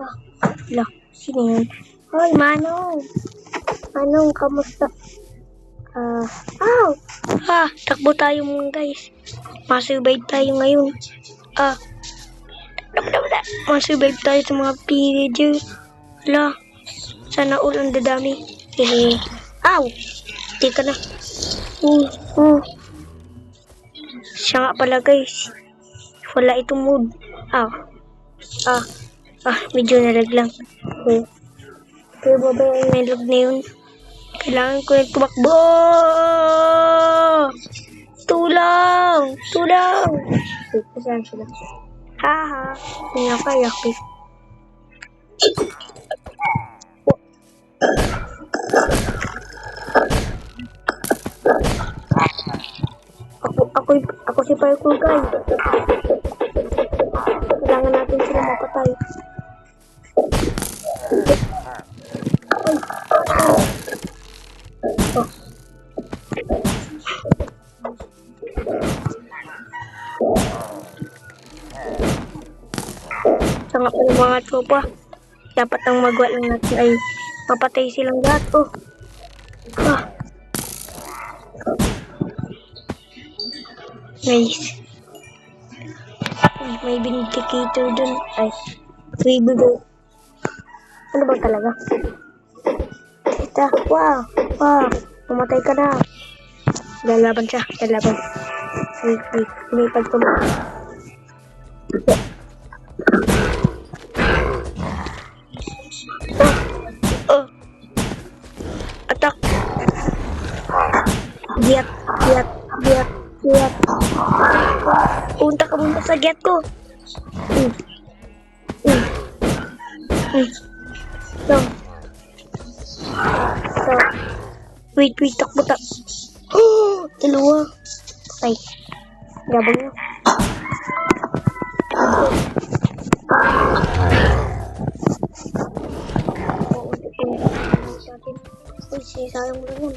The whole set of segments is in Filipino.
Ah, wala. Sino yun? Hoy, Manong! Manong, kamusta? Takbo tayo mga guys. Masurvive tayo ngayon. Masurvive tayo sa mga pillager. Wala. Sana all ang dadami. Teka na. Siya nga pala guys. Wala itong mood. Medyo nalaglang. Pero baba yung nalag na yun. Kailangan ko yung tumakbo. Tulang! Saan sila? Haha. Hindi nga kaya. Ako si Parkour guy. Kailangan natin sila mapatay. Sanga pa ng mga tropa. Dapat ang magawa lang natin ay mapatay silang lahat. Nice. May vindicator dun. Ribudo. Ano ba talaga? Wow. Mamatay ka na. Lalaban siya. Wait. Lumipad ko. Attack. Giat. Punta ka muna sa giat ko. Wait, takbo. Dalawa. Ay, gabang na. Sayang mo lang yun.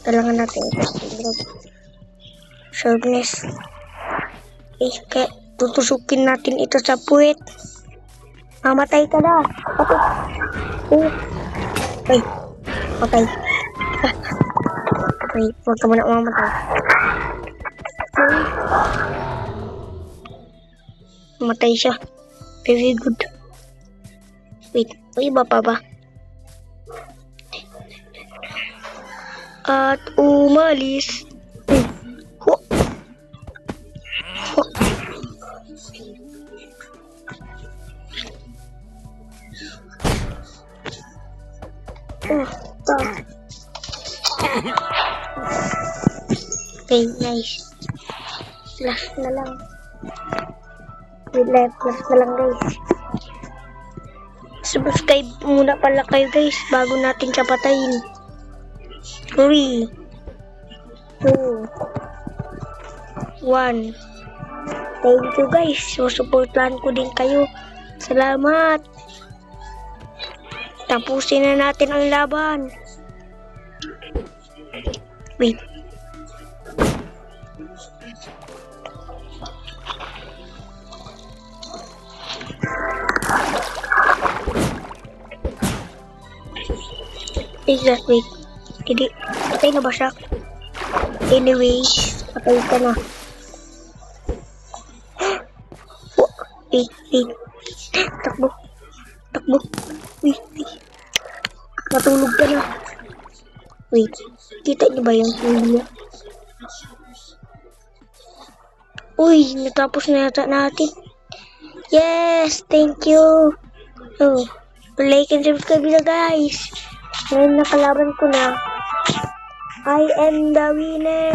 Kailangan natin ito. Sharpness. Kaya tutusukin natin ito sa puwet. Mamatay ka na. Patay. Huwag ka muna mamatay. Mamatay siya. Very good. Wait, may iba pa ba? At umalis. Okay, nice. Last na lang. Last na lang guys. Subscribe muna pala kayo guys bago natin siya patayin. 3, 2, 1. Thank you guys. Susuportahan ko din kayo. Salamat. Tapusin na natin ang laban. Wait. Wait. Hindi. Patay na ba siya? Anyways, patay ka na. Wait. Takbo. Wait. Matulog ka na. Wait. Kita niyo ba yung video? Uy, natapos na yata natin. Yes! Thank you! Like and subscribe na guys! Ngayon nakalaban ko na. I am the winner!